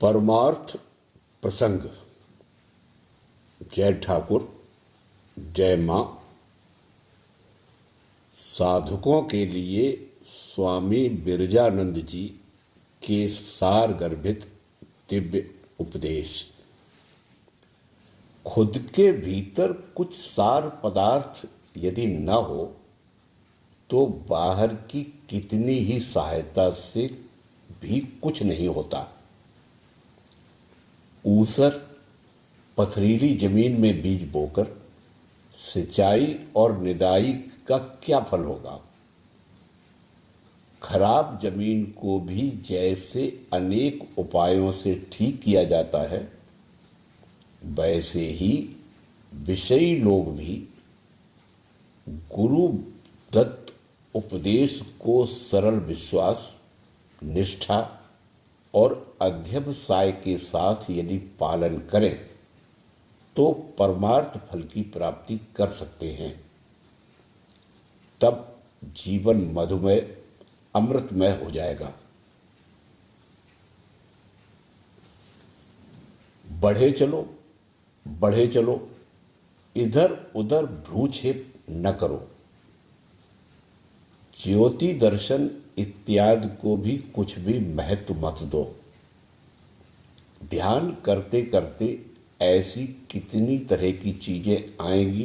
परमार्थ प्रसंग। जय ठाकुर, जय मां। साधकों के लिए स्वामी बिरजानंद जी के सार गर्भित दिव्य उपदेश। खुद के भीतर कुछ सार पदार्थ यदि न हो तो बाहर की कितनी ही सहायता से भी कुछ नहीं होता। ऊसर पथरीली जमीन में बीज बोकर सिंचाई और निदाई का क्या फल होगा। खराब जमीन को भी जैसे अनेक उपायों से ठीक किया जाता है, वैसे ही विषयी लोग भी गुरु दत्त उपदेश को सरल विश्वास, निष्ठा और अध्यवसाय के साथ यदि पालन करें तो परमार्थ फल की प्राप्ति कर सकते हैं। तब जीवन मधुमय, अमृतमय हो जाएगा। बढ़े चलो, बढ़े चलो, इधर उधर भ्रूक्षेप न करो। ज्योति दर्शन इत्यादि को भी कुछ भी महत्व मत दो। ध्यान करते करते ऐसी कितनी तरह की चीजें आएंगी,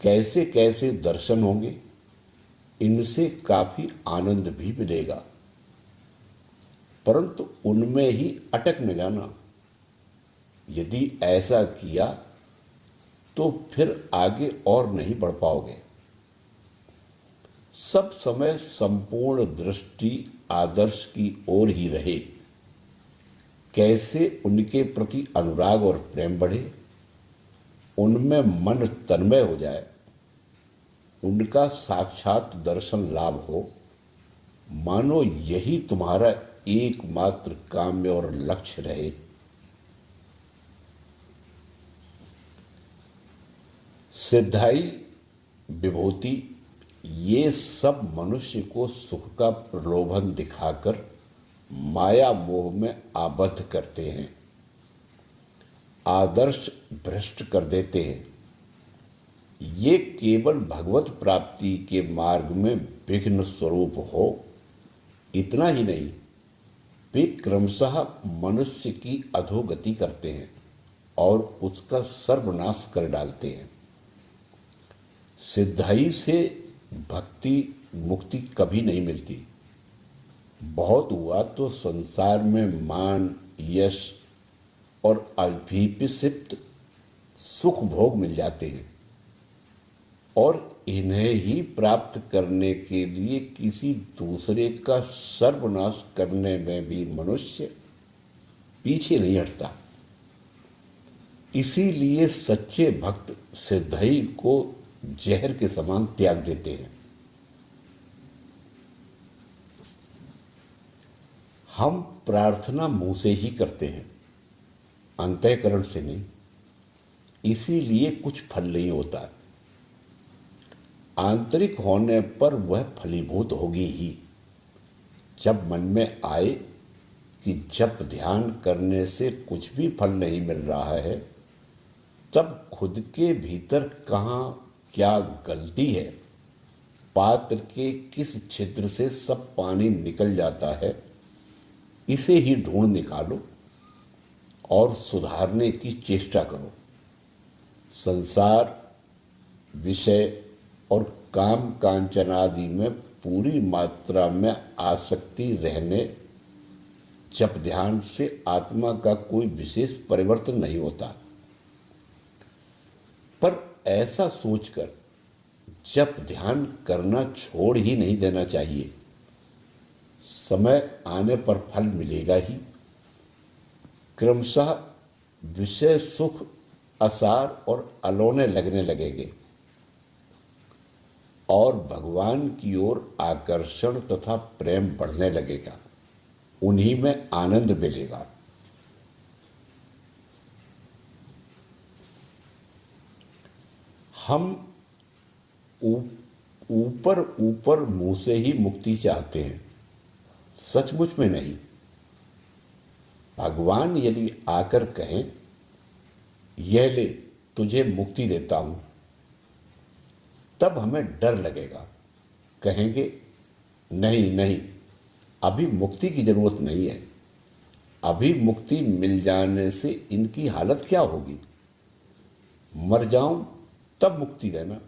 कैसे कैसे दर्शन होंगे, इनसे काफी आनंद भी मिलेगा, परंतु उनमें ही अटक न जाना। यदि ऐसा किया तो फिर आगे और नहीं बढ़ पाओगे। सब समय संपूर्ण दृष्टि आदर्श की ओर ही रहे। कैसे उनके प्रति अनुराग और प्रेम बढ़े, उनमें मन तन्मय हो जाए, उनका साक्षात दर्शन लाभ हो, मानो यही तुम्हारा एकमात्र काम्य और लक्ष्य रहे। सिद्धाई, विभूति, ये सब मनुष्य को सुख का प्रलोभन दिखाकर माया मोह में आबद्ध करते हैं, आदर्श भ्रष्ट कर देते हैं। ये केवल भगवत प्राप्ति के मार्ग में विघ्न स्वरूप हो, इतना ही नहीं, वे क्रमशः मनुष्य की अधोगति करते हैं और उसका सर्वनाश कर डालते हैं। सिद्धाई से भक्ति मुक्ति कभी नहीं मिलती। बहुत हुआ तो संसार में मान, यश और अल्पीप्सित सुख भोग मिल जाते हैं और इन्हें ही प्राप्त करने के लिए किसी दूसरे का सर्वनाश करने में भी मनुष्य पीछे नहीं हटता। इसीलिए सच्चे भक्त सिद्धाई को जहर के समान त्याग देते हैं। हम प्रार्थना मुंह से ही करते हैं, अंतःकरण से नहीं। इसीलिए कुछ फल नहीं होता। आंतरिक होने पर वह फलीभूत होगी ही। जब मन में आए कि जब ध्यान करने से कुछ भी फल नहीं मिल रहा है, तब खुद के भीतर कहाँ क्या गलती है, पात्र के किस छिद्र से सब पानी निकल जाता है, इसे ही ढूंढ निकालो और सुधारने की चेष्टा करो। संसार, विषय और काम कांचनादि में पूरी मात्रा में आसक्ति रहने जब ध्यान से आत्मा का कोई विशेष परिवर्तन नहीं होता। पर ऐसा सोचकर जब ध्यान करना छोड़ ही नहीं देना चाहिए। समय आने पर फल मिलेगा ही। क्रमशः विषय सुख असार और अलौने लगने लगेंगे और भगवान की ओर आकर्षण तथा प्रेम बढ़ने लगेगा। उन्हीं में आनंद मिलेगा। हम ऊपर ऊपर मुंह से ही मुक्ति चाहते हैं, सचमुच में नहीं। भगवान यदि आकर कहें यह ले तुझे मुक्ति देता हूं, तब हमें डर लगेगा। कहेंगे नहीं नहीं, अभी मुक्ति की जरूरत नहीं है। अभी मुक्ति मिल जाने से इनकी हालत क्या होगी? मर जाऊं तब मुक्ति देना।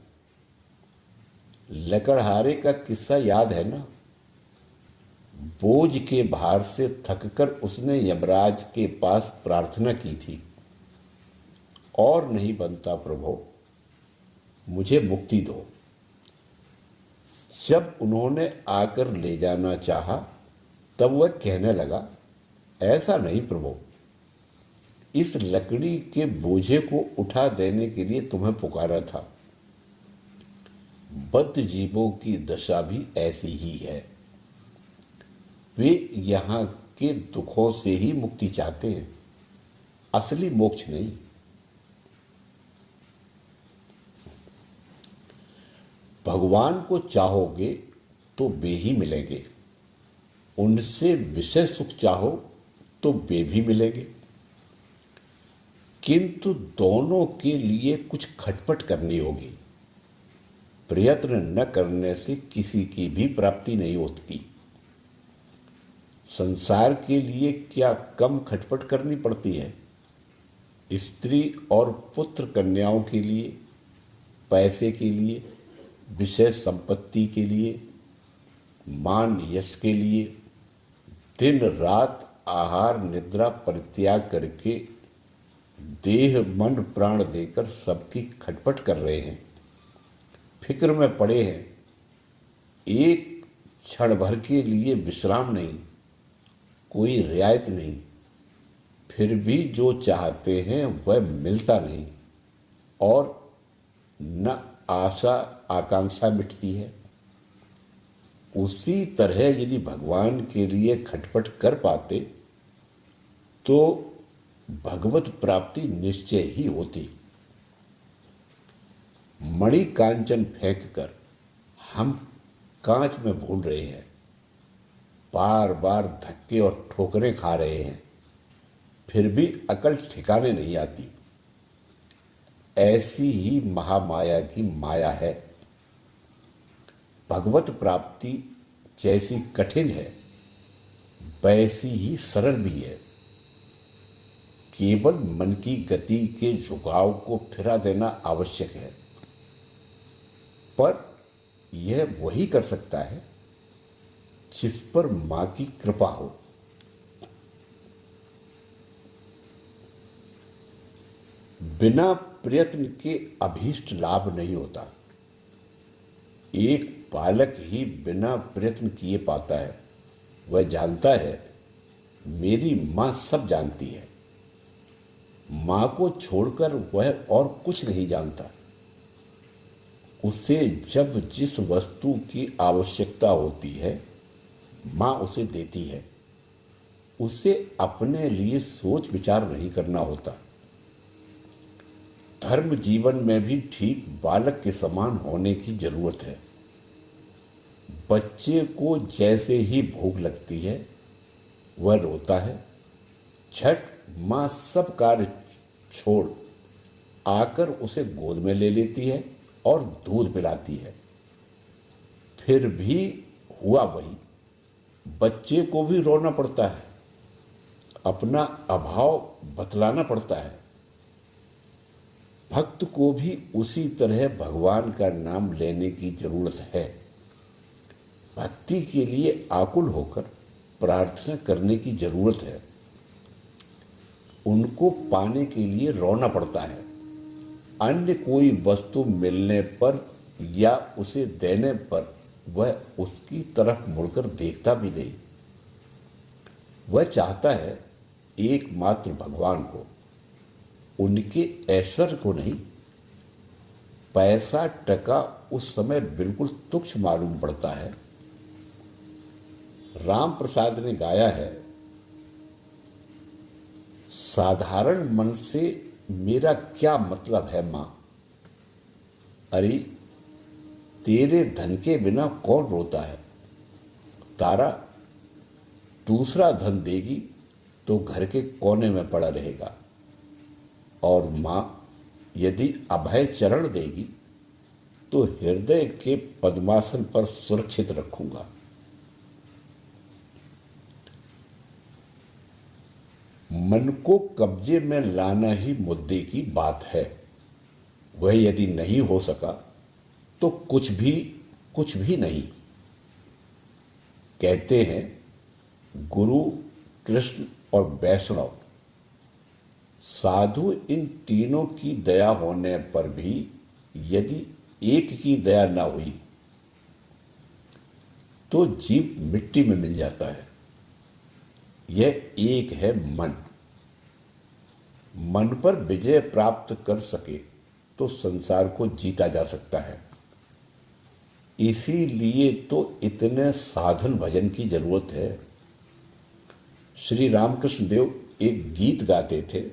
लकड़हारे का किस्सा याद है ना? बोझ के भार से थककर उसने यमराज के पास प्रार्थना की थी, और नहीं बनता प्रभु, मुझे मुक्ति दो। जब उन्होंने आकर ले जाना चाहा, तब वह कहने लगा, ऐसा नहीं प्रभु, इस लकड़ी के बोझे को उठा देने के लिए तुम्हें पुकारा था। बद्ध जीवों की दशा भी ऐसी ही है। वे यहाँ के दुखों से ही मुक्ति चाहते हैं, असली मोक्ष नहीं। भगवान को चाहोगे तो वे ही मिलेंगे, उनसे विषय सुख चाहो तो वे भी मिलेंगे, किंतु दोनों के लिए कुछ खटपट करनी होगी। प्रयत्न न करने से किसी की भी प्राप्ति नहीं होती। संसार के लिए क्या कम खटपट करनी पड़ती है? स्त्री और पुत्र कन्याओं के लिए, पैसे के लिए, विषय संपत्ति के लिए, मान यश के लिए दिन रात आहार निद्रा परित्याग करके देह मन प्राण देकर सबकी खटपट कर रहे हैं, फिक्र में पड़े हैं। एक क्षण भर के लिए विश्राम नहीं, कोई रियायत नहीं। फिर भी जो चाहते हैं वह मिलता नहीं, और न आशा आकांक्षा मिटती है। उसी तरह यदि भगवान के लिए खटपट कर पाते तो भगवत प्राप्ति निश्चय ही होती। मणि कांचन फेंक कर हम कांच में भूल रहे हैं, बार बार धक्के और ठोकरें खा रहे हैं, फिर भी अकल ठिकाने नहीं आती। ऐसी ही महामाया की माया है। भगवत प्राप्ति जैसी कठिन है, वैसी ही सरल भी है। केवल मन की गति के झुकाव को फिरा देना आवश्यक है, पर यह वही कर सकता है जिस पर मां की कृपा हो। बिना प्रयत्न के अभीष्ट लाभ नहीं होता। एक बालक ही बिना प्रयत्न किए पाता है। वह जानता है मेरी मां सब जानती है। मां को छोड़कर वह और कुछ नहीं जानता। उसे जब जिस वस्तु की आवश्यकता होती है मां उसे देती है। उसे अपने लिए सोच विचार नहीं करना होता। धर्म जीवन में भी ठीक बालक के समान होने की जरूरत है। बच्चे को जैसे ही भूख लगती है वह रोता है, झट मां सब कार्य छोड़ आकर उसे गोद में ले लेती है और दूध पिलाती है। फिर भी हुआ वही, बच्चे को भी रोना पड़ता है, अपना अभाव बतलाना पड़ता है। भक्त को भी उसी तरह भगवान का नाम लेने की जरूरत है। भक्ति के लिए आकुल होकर प्रार्थना करने की जरूरत है। उनको पाने के लिए रोना पड़ता है। अन्य कोई वस्तु मिलने पर या उसे देने पर वह उसकी तरफ मुड़कर देखता भी नहीं। वह चाहता है एकमात्र भगवान को, उनके ऐश्वर्य को नहीं। पैसा टका उस समय बिल्कुल तुच्छ मालूम पड़ता है। राम प्रसाद ने गाया है, साधारण मन से मेरा क्या मतलब है मां। अरे तेरे धन के बिना कौन रोता है। तारा दूसरा धन देगी तो घर के कोने में पड़ा रहेगा, और माँ यदि अभय चरण देगी तो हृदय के पद्मासन पर सुरक्षित रखूंगा। मन को कब्जे में लाना ही मुद्दे की बात है। वह यदि नहीं हो सका तो कुछ भी नहीं। कहते हैं गुरु, कृष्ण और वैष्णव, साधु, इन तीनों की दया होने पर भी यदि एक की दया ना हुई तो जीव मिट्टी में मिल जाता है। यह एक है मन। मन पर विजय प्राप्त कर सके तो संसार को जीता जा सकता है। इसीलिए तो इतने साधन भजन की जरूरत है। श्री रामकृष्ण देव एक गीत गाते थे,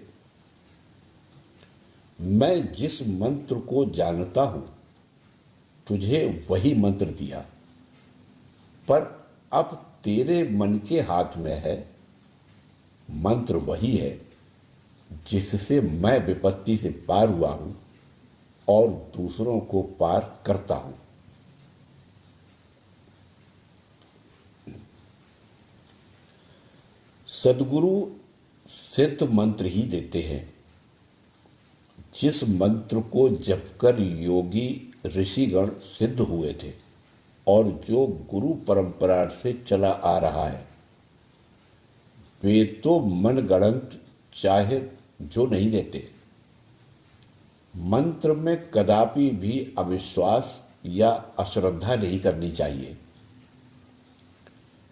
मैं जिस मंत्र को जानता हूं तुझे वही मंत्र दिया, पर अब तेरे मन के हाथ में है। मंत्र वही है जिससे मैं विपत्ति से पार हुआ हूं और दूसरों को पार करता हूं। सद्गुरु सिद्ध मंत्र ही देते हैं। जिस मंत्र को जपकर योगी ऋषिगण सिद्ध हुए थे और जो गुरु परंपरा से चला आ रहा है, वे तो मनगढ़ंत चाहे जो नहीं देते। मंत्र में कदापि भी अविश्वास या अश्रद्धा नहीं करनी चाहिए।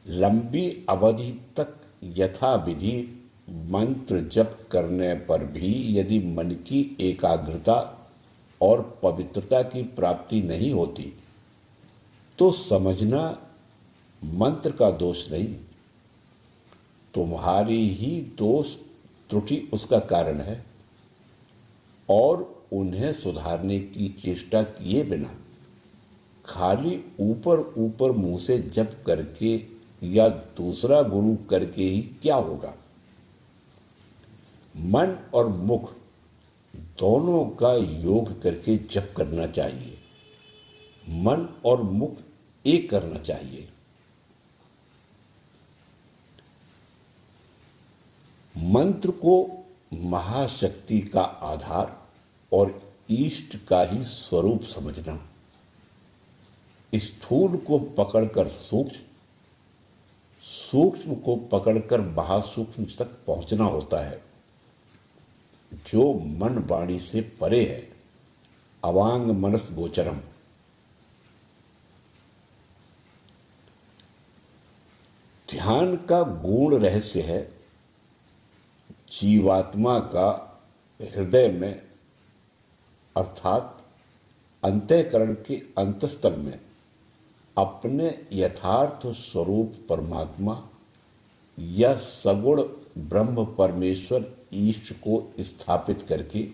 लंबी अवधि तक यथाविधि मंत्र जप करने पर भी यदि मन की एकाग्रता और पवित्रता की प्राप्ति नहीं होती तो समझना मंत्र का दोष नहीं, तुम्हारी ही दोष त्रुटि उसका कारण है। और उन्हें सुधारने की चेष्टा किए बिना खाली ऊपर ऊपर मुंह से जप करके या दूसरा गुरु करके ही क्या होगा। मन और मुख दोनों का योग करके जप करना चाहिए। मन और मुख एक करना चाहिए। मंत्र को महाशक्ति का आधार और ईष्ट का ही स्वरूप समझना, स्थूल को पकड़कर सूक्ष्म, सूक्ष्म को पकड़कर महासूक्ष्म तक पहुंचना होता है। जो मन वाणी से परे है, अवांग मनस गोचरम। ध्यान का गूढ़ रहस्य है जीवात्मा का हृदय में अर्थात अंतःकरण के अंतस्थल में अपने यथार्थ स्वरूप परमात्मा या सगुण ब्रह्म परमेश्वर ईश को स्थापित करके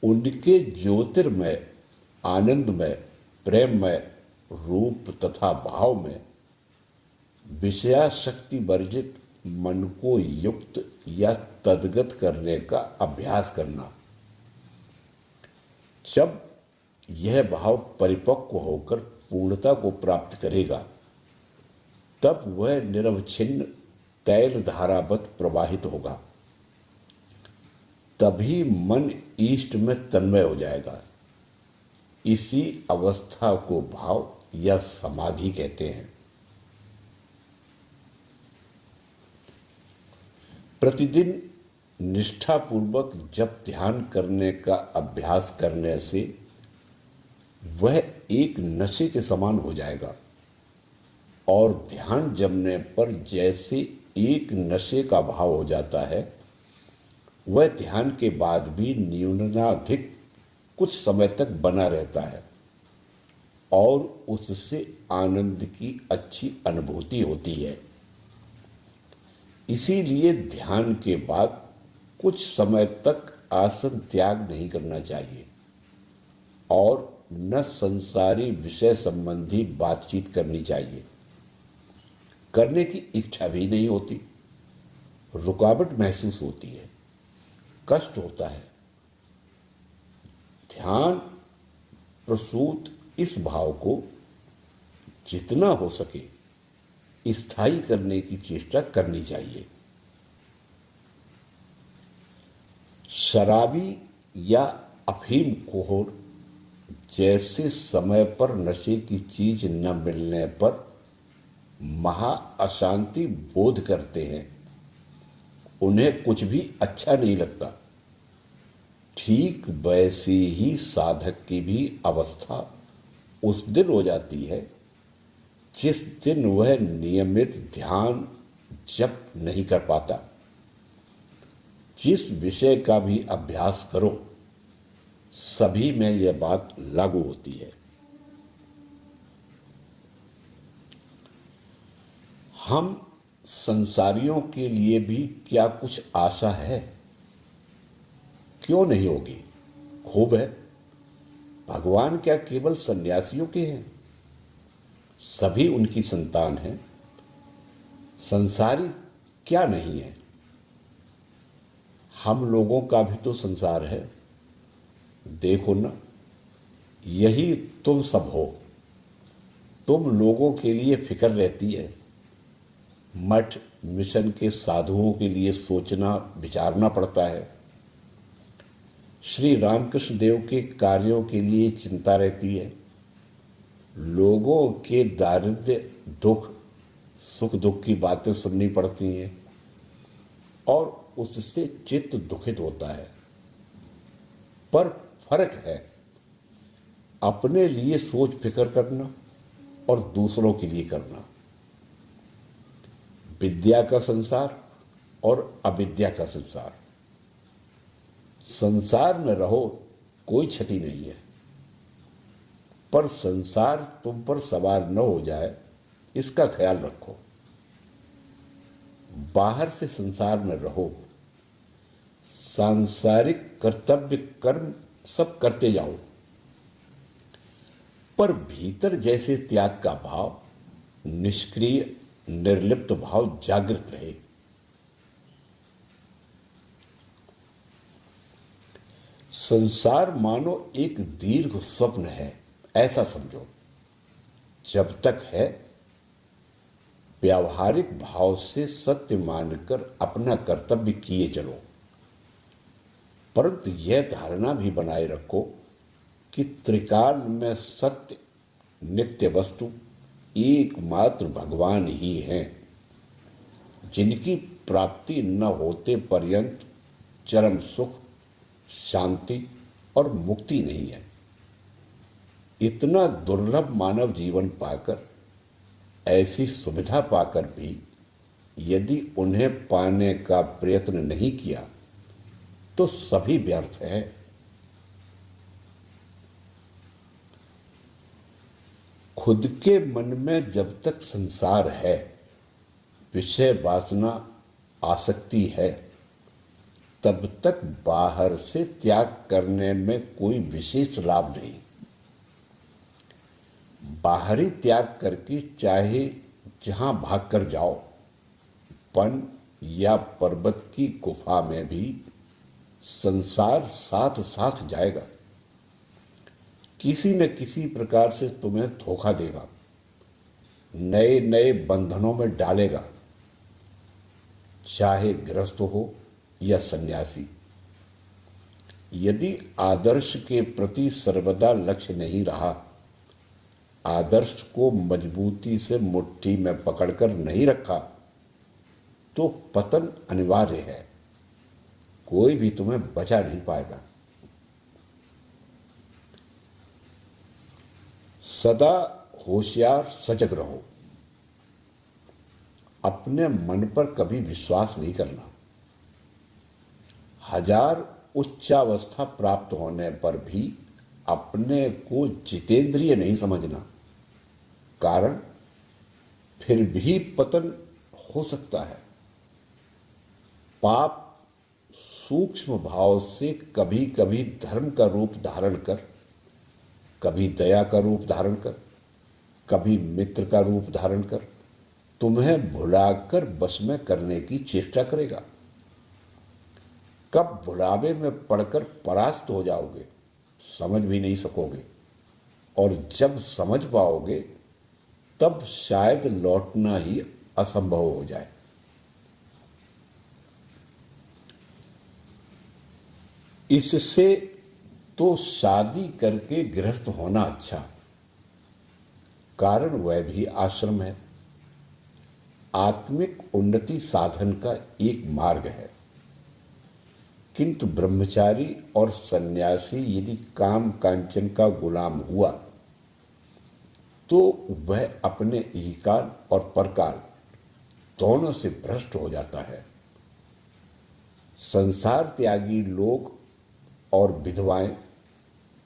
उनके ज्योतिर्मय, आनंदमय, प्रेममय रूप तथा भाव में विषयाशक्ति वर्जित मन को युक्त या तद्गत करने का अभ्यास करना। जब यह भाव परिपक्व होकर पूर्णता को प्राप्त करेगा तब वह निरवच्छिन्न तैल धारावत प्रवाहित होगा। तभी मन ईष्ट में तन्मय हो जाएगा। इसी अवस्था को भाव या समाधि कहते हैं। प्रतिदिन निष्ठापूर्वक जब ध्यान करने का अभ्यास करने से वह एक नशे के समान हो जाएगा और ध्यान जमने पर जैसे एक नशे का भाव हो जाता है, वह ध्यान के बाद भी न्यूनाधिक कुछ समय तक बना रहता है और उससे आनंद की अच्छी अनुभूति होती है। इसीलिए ध्यान के बाद कुछ समय तक आसन त्याग नहीं करना चाहिए और न संसारी विषय संबंधी बातचीत करनी चाहिए। करने की इच्छा भी नहीं होती। रुकावट महसूस होती है, कष्ट होता है। ध्यान प्रसूत इस भाव को जितना हो सके स्थायी करने की चेष्टा करनी चाहिए। शराबी या अफीम खोर जैसे समय पर नशे की चीज न मिलने पर महा अशांति बोध करते हैं, उन्हें कुछ भी अच्छा नहीं लगता। ठीक वैसी ही साधक की भी अवस्था उस दिन हो जाती है जिस दिन वह नियमित ध्यान जप नहीं कर पाता। जिस विषय का भी अभ्यास करो, सभी में यह बात लागू होती है। हम संसारियों के लिए भी क्या कुछ आशा है? क्यों नहीं होगी? खूब है। भगवान क्या केवल सन्यासियों के हैं? सभी उनकी संतान हैं। संसारी क्या नहीं है? हम लोगों का भी तो संसार है। देखो ना, यही तुम सब हो। तुम लोगों के लिए फिक्र रहती है। मठ मिशन के साधुओं के लिए सोचना विचारना पड़ता है। श्री रामकृष्ण देव के कार्यों के लिए चिंता रहती है। लोगों के दारिद्र्य, दुख, सुख दुख की बातें सुननी पड़ती हैं और उससे चित्त दुखित होता है। पर फर्क है अपने लिए सोच फिक्र करना और दूसरों के लिए करना। विद्या का संसार और अविद्या का संसार। संसार में रहो, कोई क्षति नहीं है, पर संसार तुम पर सवार न हो जाए, इसका ख्याल रखो। बाहर से संसार में रहो, सांसारिक कर्तव्य कर्म सब करते जाओ, पर भीतर जैसे त्याग का भाव, निष्क्रिय निर्लिप्त भाव जागृत रहे। संसार मानो एक दीर्घ स्वप्न है, ऐसा समझो। जब तक है, व्यावहारिक भाव से सत्य मानकर अपना कर्तव्य किए चलो, परंतु यह धारणा भी बनाए रखो कि त्रिकाल में सत्य नित्य वस्तु एकमात्र भगवान ही हैं, जिनकी प्राप्ति न होते पर्यंत चरम सुख, शांति और मुक्ति नहीं है। इतना दुर्लभ मानव जीवन पाकर, ऐसी सुविधा पाकर भी यदि उन्हें पाने का प्रयत्न नहीं किया तो सभी व्यर्थ है। खुद के मन में जब तक संसार है, विषय वासना आसक्ति है, तब तक बाहर से त्याग करने में कोई विशेष लाभ नहीं। बाहरी त्याग करके चाहे जहां भाग कर जाओ, वन या पर्वत की गुफा में भी संसार साथ साथ जाएगा। किसी न किसी प्रकार से तुम्हें धोखा देगा, नए नए बंधनों में डालेगा, चाहे गृहस्थ हो या सन्यासी। यदि आदर्श के प्रति सर्वदा लक्ष्य नहीं रहा, आदर्श को मजबूती से मुट्ठी में पकड़कर नहीं रखा, तो पतन अनिवार्य है। कोई भी तुम्हें बचा नहीं पाएगा। सदा होशियार सजग रहो। अपने मन पर कभी विश्वास नहीं करना। हजार उच्चावस्था प्राप्त होने पर भी अपने को जितेंद्रिय नहीं समझना, कारण फिर भी पतन हो सकता है। पाप सूक्ष्म भाव से कभी कभी धर्म का रूप धारण कर, कभी दया का रूप धारण कर, कभी मित्र का रूप धारण कर, तुम्हें भुलाकर बस में करने की चेष्टा करेगा। कब भुलावे में पड़कर परास्त हो जाओगे, समझ भी नहीं सकोगे, और जब समझ पाओगे तब शायद लौटना ही असंभव हो जाए। इससे तो शादी करके गृहस्थ होना अच्छा, कारण वह भी आश्रम है, आत्मिक उन्नति साधन का एक मार्ग है। किंतु ब्रह्मचारी और सन्यासी यदि काम कांचन का गुलाम हुआ तो वह अपने इहकाल और परकाल दोनों से भ्रष्ट हो जाता है। संसार त्यागी लोग और विधवाएं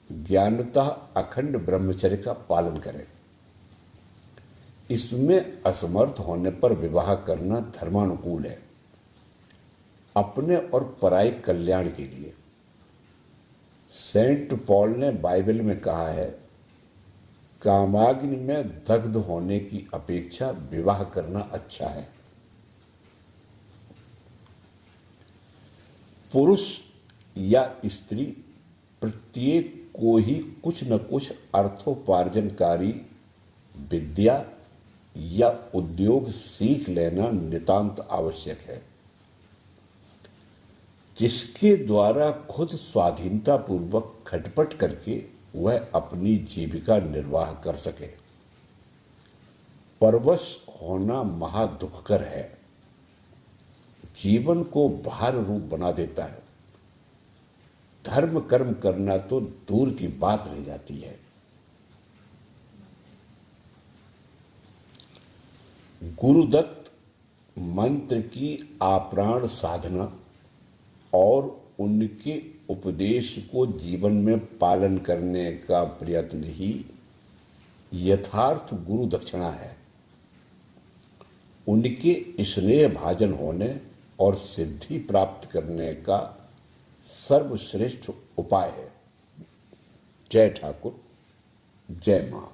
ज्ञानतः अखंड ब्रह्मचर्य का पालन करें। इसमें असमर्थ होने पर विवाह करना धर्मानुकूल है, अपने और पराई कल्याण के लिए। सेंट पॉल ने बाइबल में कहा है, कामाग्नि में दग्ध होने की अपेक्षा विवाह करना अच्छा है। पुरुष या स्त्री प्रत्येक को ही कुछ न कुछ अर्थोपार्जनकारी विद्या या उद्योग सीख लेना नितांत आवश्यक है, जिसके द्वारा खुद स्वाधीनता पूर्वक खटपट करके वह अपनी जीविका निर्वाह कर सके। परवश होना महा दुखकर है, जीवन को भार रूप बना देता है। धर्म कर्म करना तो दूर की बात रह जाती है। गुरुदत्त मंत्र की आप्राण साधना और उनके उपदेश को जीवन में पालन करने का प्रयत्न ही यथार्थ गुरु दक्षिणा है। उनके स्नेह भाजन होने और सिद्धि प्राप्त करने का सर्वश्रेष्ठ उपाय है। जय ठाकुर, जय मां।